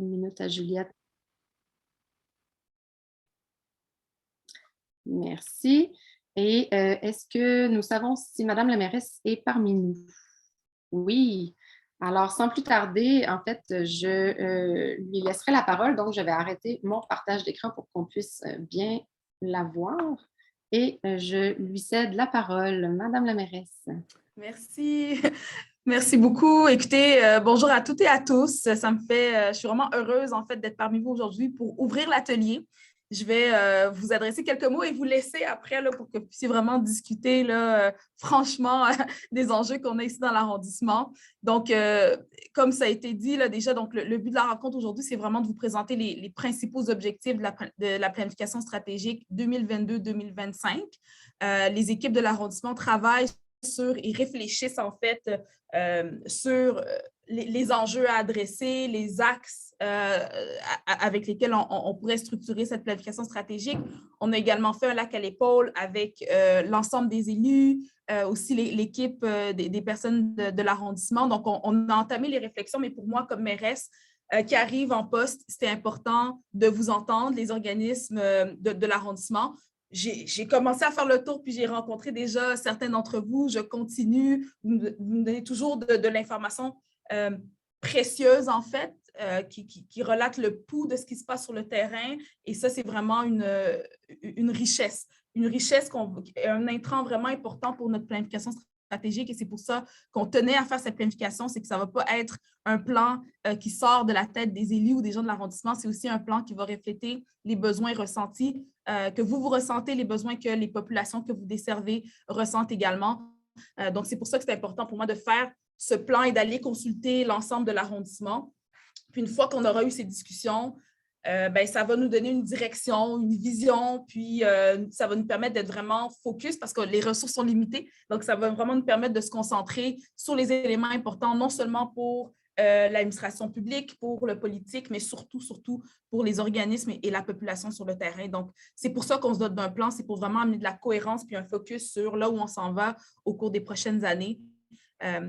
Une minute à Juliette. Merci. Et est-ce que nous savons si Madame la mairesse est parmi nous? Oui. Alors, sans plus tarder, en fait, je lui laisserai la parole. Donc, je vais arrêter mon partage d'écran pour qu'on puisse bien la voir. Et je lui cède la parole. Madame la mairesse. Merci. Merci beaucoup. Écoutez, bonjour à toutes et à tous. Ça me fait, je suis vraiment heureuse en fait d'être parmi vous aujourd'hui pour ouvrir l'atelier. Je vais vous adresser quelques mots et vous laisser après là, pour que vous puissiez vraiment discuter là, franchement des enjeux qu'on a ici dans l'arrondissement. Donc, comme ça a été dit là, déjà, donc le but de la rencontre aujourd'hui, c'est vraiment de vous présenter les principaux objectifs de la planification stratégique 2022-2025. Les équipes de l'arrondissement travaillent sur et réfléchissent en fait sur les enjeux à adresser, les axes avec lesquels on pourrait structurer cette planification stratégique. On a également fait un lac à l'épaule avec l'ensemble des élus, aussi l'équipe des personnes de l'arrondissement. Donc, on a entamé les réflexions, mais pour moi, comme mairesse, qui arrive en poste, c'était important de vous entendre, les organismes de l'arrondissement. J'ai commencé à faire le tour, puis j'ai rencontré déjà certains d'entre vous. Je continue. Vous me donnez toujours de l'information précieuse, en fait, qui relate le pouls de ce qui se passe sur le terrain. Et ça, c'est vraiment une richesse. Une richesse, un intrant vraiment important pour notre planification stratégique. Et c'est pour ça qu'on tenait à faire cette planification. C'est que ça ne va pas être un plan qui sort de la tête des élus ou des gens de l'arrondissement. C'est aussi un plan qui va refléter les besoins ressentis, que vous ressentez, les besoins que les populations que vous desservez ressentent également. Donc, c'est pour ça que c'est important pour moi de faire ce plan et d'aller consulter l'ensemble de l'arrondissement. Puis, une fois qu'on aura eu ces discussions, ça va nous donner une direction, une vision, puis ça va nous permettre d'être vraiment focus parce que les ressources sont limitées. Donc, ça va vraiment nous permettre de se concentrer sur les éléments importants, non seulement pour l'administration publique, pour le politique, mais surtout pour les organismes et la population sur le terrain. Donc, c'est pour ça qu'on se dote d'un plan, c'est pour vraiment amener de la cohérence puis un focus sur là où on s'en va au cours des prochaines années.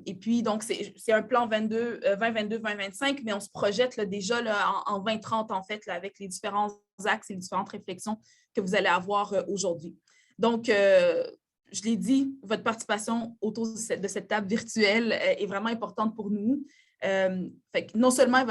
Et puis, donc, c'est un plan 2022-2025, mais on se projette là, déjà là, en 2030, en fait, là, avec les différents axes et les différentes réflexions que vous allez avoir aujourd'hui. Donc, je l'ai dit, votre participation autour de cette table virtuelle est vraiment importante pour nous. Fait que non seulement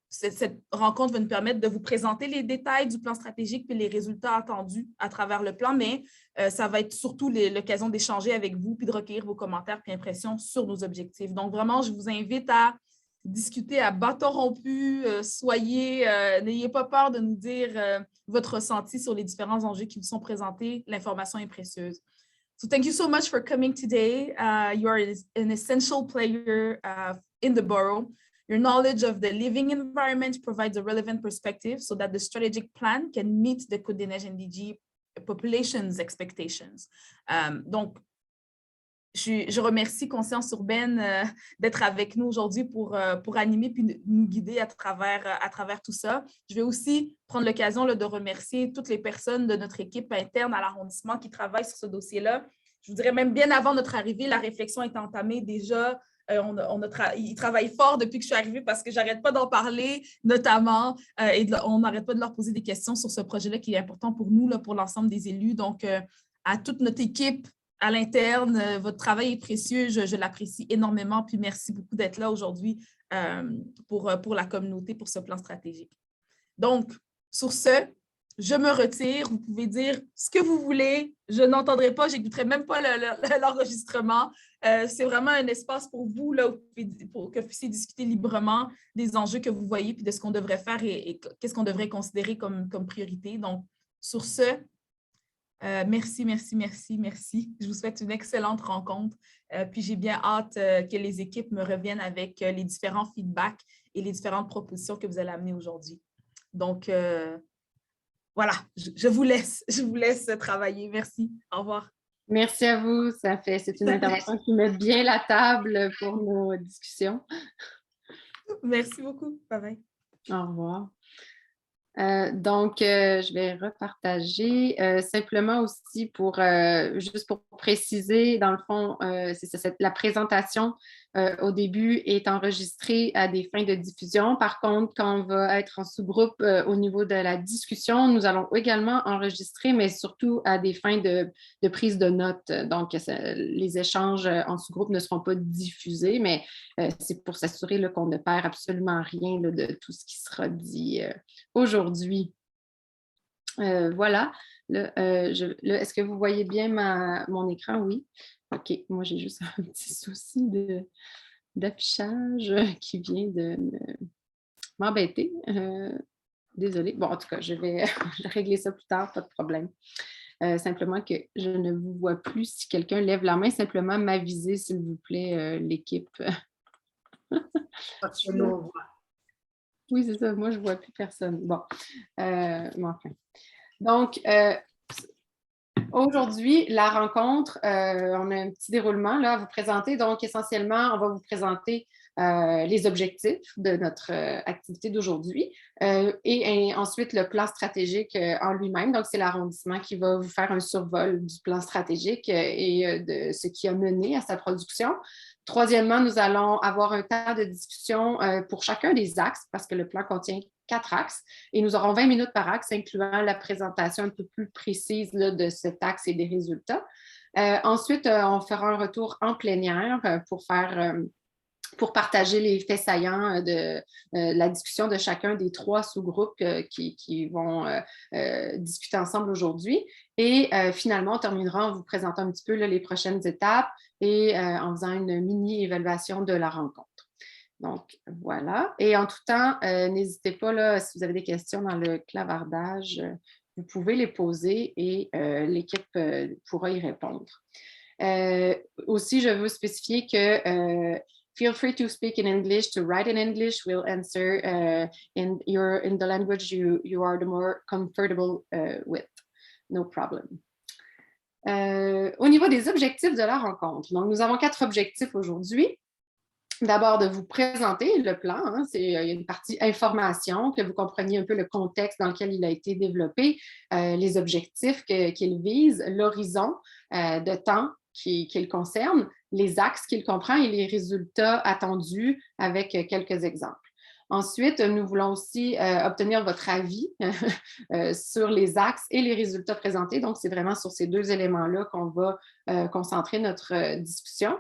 cette rencontre va nous permettre de vous présenter les détails du plan stratégique et les résultats attendus à travers le plan, mais ça va être surtout l'occasion d'échanger avec vous puis de recueillir vos commentaires et impressions sur nos objectifs. Donc, vraiment, je vous invite à discuter à bâton rompu, n'ayez pas peur de nous dire votre ressenti sur les différents enjeux qui vous sont présentés. L'information est précieuse. So thank you so much for coming today. You are an essential player in the borough. Your knowledge of the living environment provides a relevant perspective so that the strategic plan can meet the Côte-des-Neiges NDG population's expectations. Donc, je remercie Conscience Urbaine d'être avec nous aujourd'hui pour animer puis nous guider à travers tout ça. Je vais aussi prendre l'occasion de remercier toutes les personnes de notre équipe interne à l'arrondissement qui travaillent sur ce dossier-là. Je vous dirais même bien avant notre arrivée, la réflexion est entamée déjà. Ils travaillent fort depuis que je suis arrivée parce que je n'arrête pas d'en parler, notamment, et on n'arrête pas de leur poser des questions sur ce projet-là qui est important pour nous, là, pour l'ensemble des élus. Donc, à toute notre équipe, à l'interne, votre travail est précieux, je l'apprécie énormément, puis merci beaucoup d'être là aujourd'hui pour la communauté, pour ce plan stratégique. Donc, sur ce, je me retire, vous pouvez dire ce que vous voulez, je n'entendrai pas, je n'écouterai même pas l'enregistrement. C'est vraiment un espace pour vous, là, pour que vous puissiez discuter librement des enjeux que vous voyez, puis de ce qu'on devrait faire et qu'est-ce qu'on devrait considérer comme priorité. Donc, sur ce, merci. Je vous souhaite une excellente rencontre. Puis j'ai bien hâte que les équipes me reviennent avec les différents feedbacks et les différentes propositions que vous allez amener aujourd'hui. Donc, voilà, je vous laisse travailler. Merci. Au revoir. Merci à vous. C'est une intervention qui met bien la table pour nos discussions. Merci beaucoup. Bye bye. Au revoir. Donc, je vais repartager simplement aussi juste pour préciser, dans le fond, c'est ça, la présentation au début est enregistré à des fins de diffusion. Par contre, quand on va être en sous-groupe au niveau de la discussion, nous allons également enregistrer, mais surtout à des fins de prise de notes. Donc, les échanges en sous-groupe ne seront pas diffusés, mais c'est pour s'assurer qu'on ne perd absolument rien là, de tout ce qui sera dit aujourd'hui. Voilà. Est-ce que vous voyez bien mon écran? Oui. OK. Moi, j'ai juste un petit souci d'affichage qui vient de m'embêter. Désolée. Bon, en tout cas, je vais régler ça plus tard, pas de problème. Simplement que je ne vous vois plus. Si quelqu'un lève la main, simplement m'aviser, s'il vous plaît, l'équipe. Oui, c'est ça. Moi, je ne vois plus personne. Bon. Enfin. Donc, aujourd'hui, la rencontre, on a un petit déroulement là, à vous présenter. Donc, essentiellement, on va vous présenter les objectifs de notre activité d'aujourd'hui et ensuite le plan stratégique en lui-même. Donc, c'est l'arrondissement qui va vous faire un survol du plan stratégique et de ce qui a mené à sa production. Troisièmement, nous allons avoir un temps de discussion pour chacun des axes parce que le plan contient 4 axes et nous aurons 20 minutes par axe, incluant la présentation un peu plus précise là, de cet axe et des résultats. Ensuite, on fera un retour en plénière pour partager les faits saillants de la discussion de chacun des 3 sous-groupes qui vont discuter ensemble aujourd'hui. Et finalement, on terminera en vous présentant un petit peu là, les prochaines étapes et en faisant une mini-évaluation de la rencontre. Donc, voilà. Et en tout temps, n'hésitez pas, là, si vous avez des questions dans le clavardage, vous pouvez les poser et l'équipe pourra y répondre. Aussi, je veux spécifier que feel free to speak in English, to write in English. We'll answer in the language you are the more comfortable with. No problem. Au niveau des objectifs de la rencontre, donc nous avons 4 objectifs aujourd'hui. D'abord, de vous présenter le plan. Hein, il y a une partie information, que vous compreniez un peu le contexte dans lequel il a été développé, les objectifs qu'il vise, l'horizon de temps qu'il concerne, les axes qu'il comprend et les résultats attendus avec quelques exemples. Ensuite, nous voulons aussi obtenir votre avis sur les axes et les résultats présentés. Donc, c'est vraiment sur ces 2 éléments-là qu'on va concentrer notre discussion.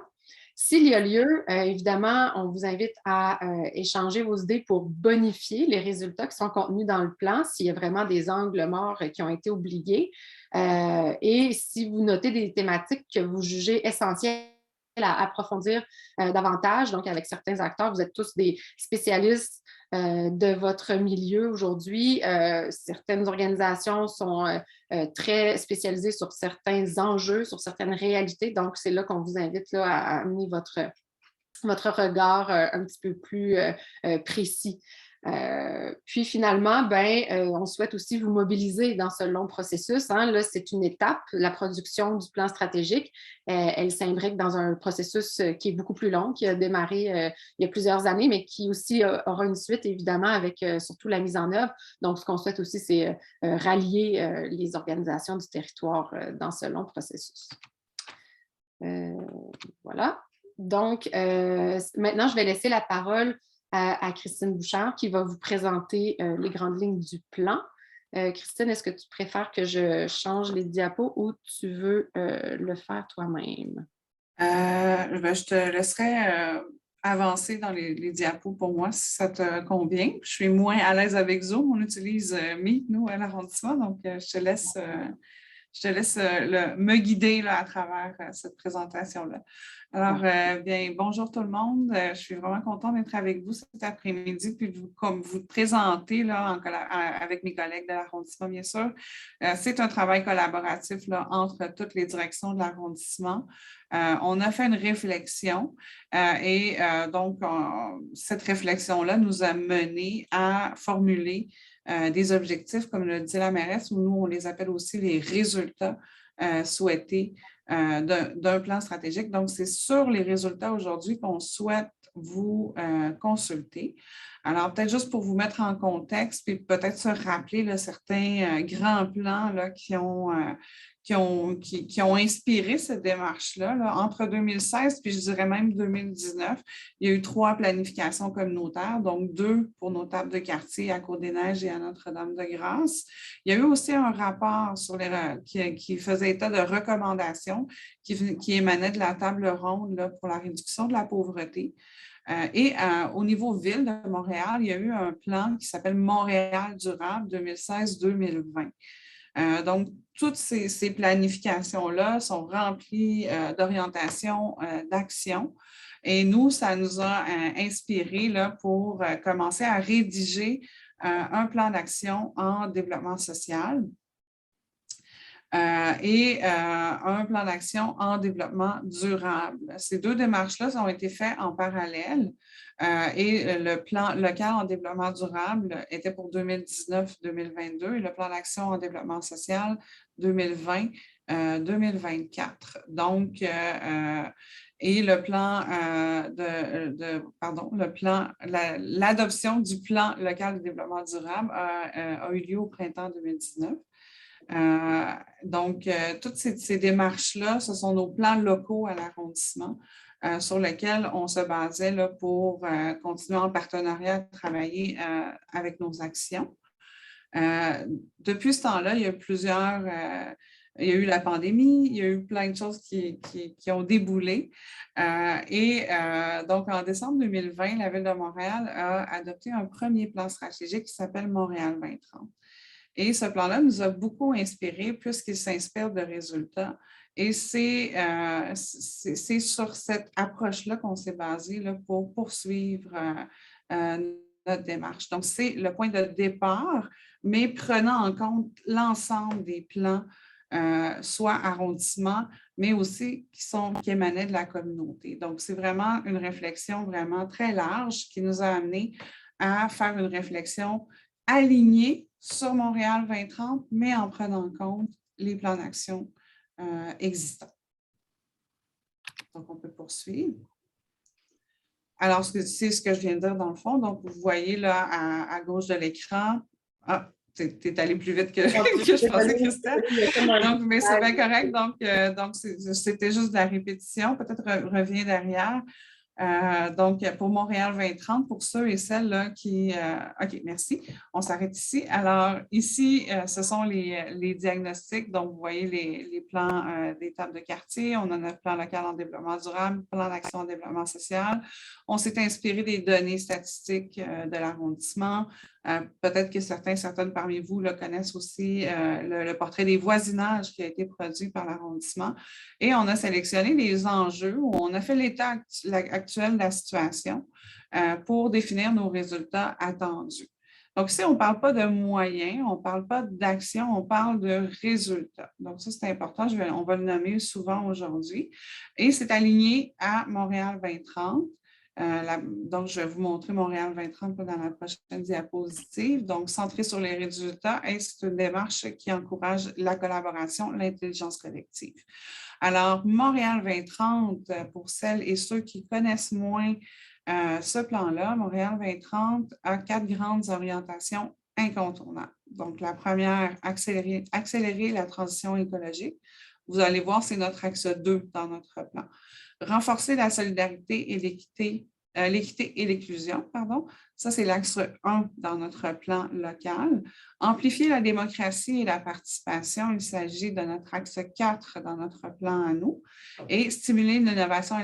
S'il y a lieu, évidemment, on vous invite à échanger vos idées pour bonifier les résultats qui sont contenus dans le plan, s'il y a vraiment des angles morts qui ont été oubliés. Et si vous notez des thématiques que vous jugez essentielles à approfondir davantage, donc avec certains acteurs, vous êtes tous des spécialistes de votre milieu aujourd'hui. Certaines organisations sont très spécialisées sur certains enjeux, sur certaines réalités. Donc, c'est là qu'on vous invite là, à amener votre regard un petit peu plus précis. Puis finalement, on souhaite aussi vous mobiliser dans ce long processus. Hein. Là, c'est une étape, la production du plan stratégique. Elle s'imbrique dans un processus qui est beaucoup plus long, qui a démarré il y a plusieurs années, mais qui aussi aura une suite, évidemment, avec surtout la mise en œuvre. Donc, ce qu'on souhaite aussi, c'est rallier les organisations du territoire dans ce long processus. Voilà. Donc, maintenant, je vais laisser la parole à Christine Bouchard qui va vous présenter les grandes lignes du plan. Christine, est-ce que tu préfères que je change les diapos ou tu veux le faire toi-même? Je te laisserai avancer dans les diapos pour moi si ça te convient. Je suis moins à l'aise avec Zoom. On utilise Meet, nous, à l'arrondissement, donc je te laisse me guider là, à travers cette présentation-là. Alors, bien, bonjour tout le monde. Je suis vraiment contente d'être avec vous cet après-midi puis de vous présenter là, avec mes collègues de l'arrondissement, bien sûr. C'est un travail collaboratif là, entre toutes les directions de l'arrondissement. On a fait une réflexion et donc, cette réflexion-là nous a mené à formuler des objectifs, comme le dit la mairesse, où nous, on les appelle aussi les résultats souhaités d'un plan stratégique. Donc, c'est sur les résultats aujourd'hui qu'on souhaite vous consulter. Alors, peut-être juste pour vous mettre en contexte, puis peut-être se rappeler là, certains grands plans là, qui ont qui ont inspiré cette démarche-là. Là. Entre 2016 puis je dirais même 2019, il y a eu 3 planifications communautaires, donc 2 pour nos tables de quartier à Côte-des-Neiges et à Notre-Dame-de-Grâce. Il y a eu aussi un rapport qui faisait état de recommandations qui émanaient de la table ronde là, pour la réduction de la pauvreté. Au niveau ville de Montréal, il y a eu un plan qui s'appelle Montréal durable 2016-2020. Donc, toutes ces planifications-là sont remplies d'orientations, d'actions. Et nous, ça nous a inspiré là, pour commencer à rédiger un plan d'action en développement social. Un plan d'action en développement durable. Ces 2 démarches-là ont été faites en parallèle et le plan local en développement durable était pour 2019-2022 et le plan d'action en développement social 2020-2024. Donc, et le plan l'adoption du plan local de développement durable a eu lieu au printemps 2019. Toutes ces démarches-là, ce sont nos plans locaux à l'arrondissement sur lesquels on se basait là, pour continuer en partenariat à travailler avec nos actions. Depuis ce temps-là, il y a il y a eu la pandémie, il y a eu plein de choses qui ont déboulé. Donc, en décembre 2020, la Ville de Montréal a adopté un premier plan stratégique qui s'appelle Montréal 2030. Et ce plan-là nous a beaucoup inspirés puisqu'il s'inspire de résultats. Et c'est sur cette approche-là qu'on s'est basé là, pour poursuivre notre démarche. Donc, c'est le point de départ, mais prenant en compte l'ensemble des plans, soit arrondissement, mais aussi qui émanaient de la communauté. Donc, c'est vraiment une réflexion vraiment très large qui nous a amené à faire une réflexion alignée sur Montréal 2030, mais en prenant en compte les plans d'action existants. Donc, on peut poursuivre. Alors, c'est ce que je viens de dire dans le fond. Donc, vous voyez là à gauche de l'écran. Ah, tu es allé plus vite que je pensais, Christelle. Donc, mais c'est bien correct. Donc c'était juste de la répétition. Peut-être reviens derrière. Donc, pour Montréal 2030, pour ceux et celles là, qui… OK, merci. On s'arrête ici. Alors, ici, ce sont les diagnostics. Donc, vous voyez les plans des tables de quartier. On a notre plan local en développement durable, plan d'action en développement social. On s'est inspiré des données statistiques de l'arrondissement. Peut-être que certaines parmi vous là, connaissent aussi le portrait des voisinages qui a été produit par l'arrondissement. Et on a sélectionné les enjeux, on a fait l'état actuel de la situation pour définir nos résultats attendus. Donc, ici, on ne parle pas de moyens, on ne parle pas d'action, on parle de résultats. Donc, ça, c'est important, on va le nommer souvent aujourd'hui. Et c'est aligné à Montréal 2030. Donc, je vais vous montrer Montréal 2030 dans la prochaine diapositive. Donc, centré sur les résultats, et c'est une démarche qui encourage la collaboration, l'intelligence collective. Alors, Montréal 2030, pour celles et ceux qui connaissent moins ce plan-là, Montréal 2030 a 4 grandes orientations incontournables. Donc, la première, accélérer la transition écologique. Vous allez voir, c'est notre axe 2 dans notre plan. Renforcer la solidarité et l'équité et l'inclusion, pardon. Ça, c'est l'axe 1 dans notre plan local. Amplifier la démocratie et la participation, il s'agit de notre axe 4 dans notre plan à nous. Et stimuler l'innovation et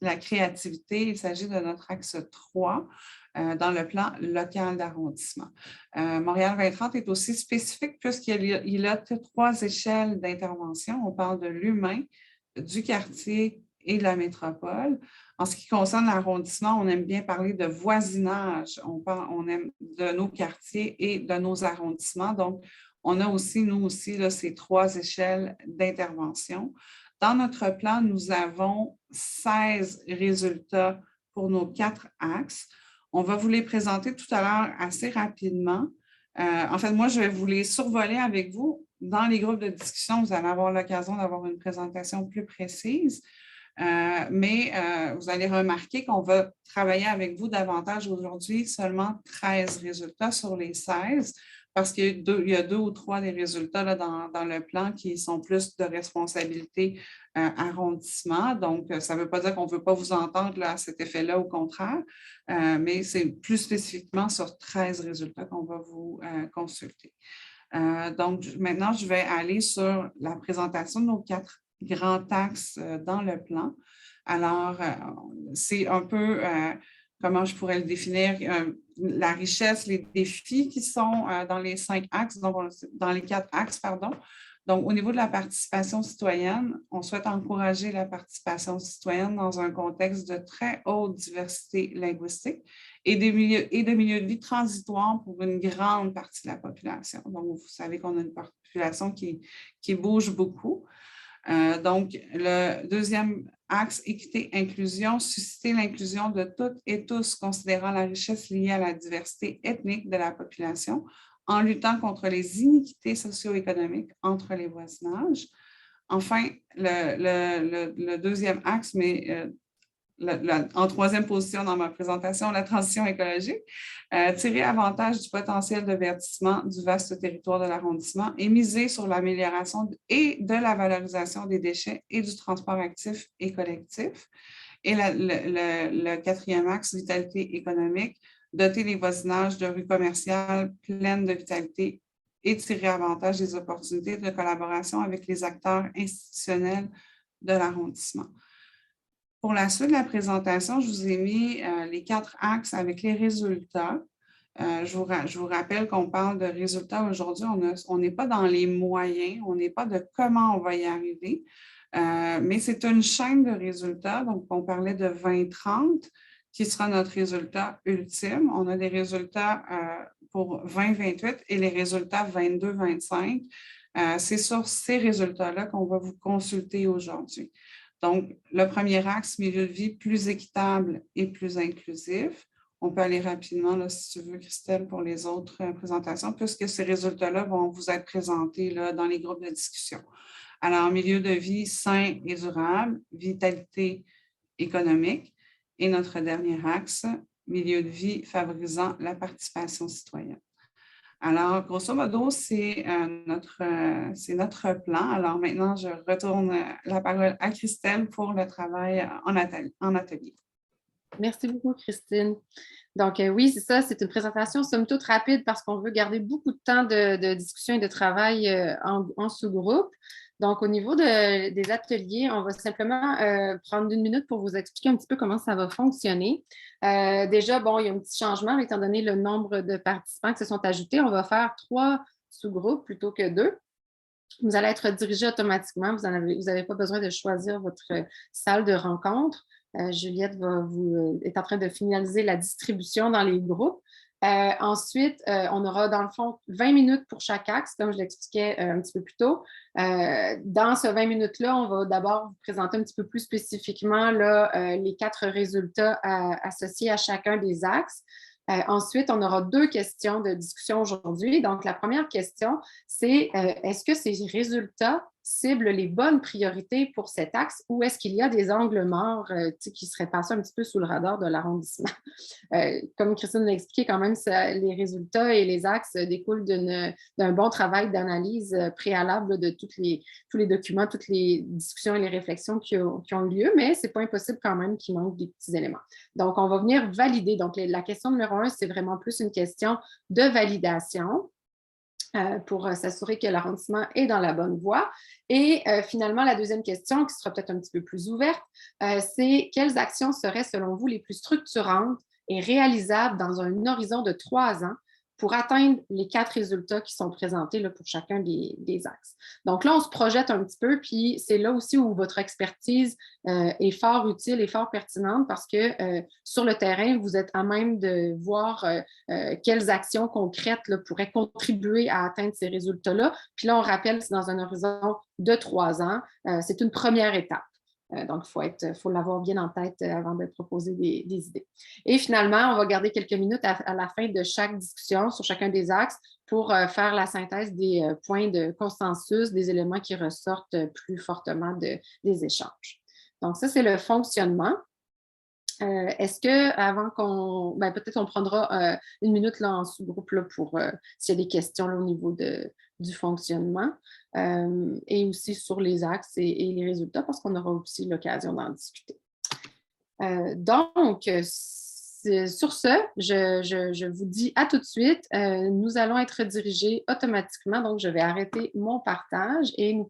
la créativité, il s'agit de notre axe 3 dans le plan local d'arrondissement. Montréal 2030 est aussi spécifique puisqu'il a 3 échelles d'intervention. On parle de l'humain, du quartier et de la métropole. En ce qui concerne l'arrondissement, on aime bien parler de voisinage. On aime de nos quartiers et de nos arrondissements. Donc, on a aussi, nous aussi, là, ces 3 échelles d'intervention. Dans notre plan, nous avons 16 résultats pour nos 4 axes. On va vous les présenter tout à l'heure assez rapidement. En fait, moi, je vais vous les survoler avec vous. Dans les groupes de discussion, vous allez avoir l'occasion d'avoir une présentation plus précise. Mais vous allez remarquer qu'on va travailler avec vous davantage aujourd'hui, seulement 13 résultats sur les 16, parce qu'il y a 2 ou 3 des résultats là, dans le plan qui sont plus de responsabilité arrondissement. Donc, ça ne veut pas dire qu'on ne veut pas vous entendre là, à cet effet-là, au contraire, mais c'est plus spécifiquement sur 13 résultats qu'on va vous consulter. Donc, maintenant, je vais aller sur la présentation de nos 4 grands axes dans le plan. Alors, c'est un peu, comment je pourrais le définir, la richesse, les défis qui sont dans les 5 axes, donc dans les 4 axes, pardon. Donc, au niveau de la participation citoyenne, on souhaite encourager la participation citoyenne dans un contexte de très haute diversité linguistique et de milieux de vie transitoires pour une grande partie de la population. Donc, vous savez qu'on a une population qui bouge beaucoup. Donc, le deuxième axe, équité, inclusion, susciter l'inclusion de toutes et tous, considérant la richesse liée à la diversité ethnique de la population, en luttant contre les iniquités socio-économiques entre les voisinages. Enfin, le deuxième axe, mais en troisième position dans ma présentation, la transition écologique, tirer avantage du potentiel de verdissement du vaste territoire de l'arrondissement et miser sur l'amélioration et de la valorisation des déchets et du transport actif et collectif. Et le quatrième axe, vitalité économique, doter les voisinages de rues commerciales pleines de vitalité et tirer avantage des opportunités de collaboration avec les acteurs institutionnels de l'arrondissement. Pour la suite de la présentation, je vous ai mis les 4 axes avec les résultats. Je vous rappelle qu'on parle de résultats aujourd'hui. On n'est pas dans les moyens, on n'est pas de comment on va y arriver, mais c'est une chaîne de résultats. Donc, on parlait de 2030 qui sera notre résultat ultime. On a des résultats pour 2028 et les résultats 22-25. C'est sur ces résultats-là qu'on va vous consulter aujourd'hui. Donc, le premier axe, milieu de vie plus équitable et plus inclusif. On peut aller rapidement, là, si tu veux, Christelle, pour les autres présentations, puisque ces résultats-là vont vous être présentés là, dans les groupes de discussion. Alors, milieu de vie sain et durable, vitalité économique. Et notre dernier axe, milieu de vie favorisant la participation citoyenne. Alors, grosso modo, c'est notre plan. Alors maintenant, je retourne la parole à Christelle pour le travail en atelier. Merci beaucoup, Christine. Donc, oui, c'est ça, c'est une présentation somme toute rapide parce qu'on veut garder beaucoup de temps de discussion et de travail en sous-groupe. Donc, au niveau des ateliers, on va simplement prendre 1 minute pour vous expliquer un petit peu comment ça va fonctionner. Déjà, bon, il y a un petit changement étant donné le nombre de participants qui se sont ajoutés. On va faire 3 sous-groupes plutôt que 2. Vous allez être dirigé automatiquement. Vous n'avez pas besoin de choisir votre salle de rencontre. Juliette est en train de finaliser la distribution dans les groupes. Ensuite, on aura dans le fond 20 minutes pour chaque axe, comme je l'expliquais un petit peu plus tôt. Dans ce 20 minutes-là, on va d'abord vous présenter un petit peu plus spécifiquement là, les 4 résultats associés à chacun des axes. Ensuite, on aura 2 questions de discussion aujourd'hui. Donc, la première question, c'est est-ce que ces résultats ciblent les bonnes priorités pour cet axe ou est-ce qu'il y a des angles morts qui seraient passés un petit peu sous le radar de l'arrondissement? Comme Christine l'a expliqué, quand même, les résultats et les axes découlent d'un bon travail d'analyse préalable de tous les documents, toutes les discussions et les réflexions qui ont eu lieu, mais ce n'est pas impossible quand même qu'il manque des petits éléments. Donc, on va venir valider. Donc, la question numéro 1, c'est vraiment plus une question de validation. Pour s'assurer que l'arrondissement est dans la bonne voie. Et finalement, la deuxième question, qui sera peut-être un petit peu plus ouverte, c'est quelles actions seraient, selon vous, les plus structurantes et réalisables dans un horizon de 3 ans pour atteindre les 4 résultats qui sont présentés là, pour chacun des axes. Donc là, on se projette un petit peu, puis c'est là aussi où votre expertise est fort utile et fort pertinente parce que sur le terrain, vous êtes à même de voir quelles actions concrètes là, pourraient contribuer à atteindre ces résultats-là. Puis là, on rappelle, c'est dans un horizon de 3 ans. C'est une première étape. Donc, il faut l'avoir bien en tête avant de proposer des idées. Et finalement, on va garder quelques minutes à la fin de chaque discussion sur chacun des axes pour faire la synthèse des points de consensus, des éléments qui ressortent plus fortement des échanges. Donc, ça, c'est le fonctionnement. Est-ce que avant qu'on... peut-être on prendra une minute là, en sous-groupe là, pour s'il y a des questions là, au niveau du fonctionnement et aussi sur les axes et les résultats parce qu'on aura aussi l'occasion d'en discuter. Donc, sur ce, je vous dis à tout de suite. Nous allons être dirigés automatiquement. Donc, je vais arrêter mon partage et nous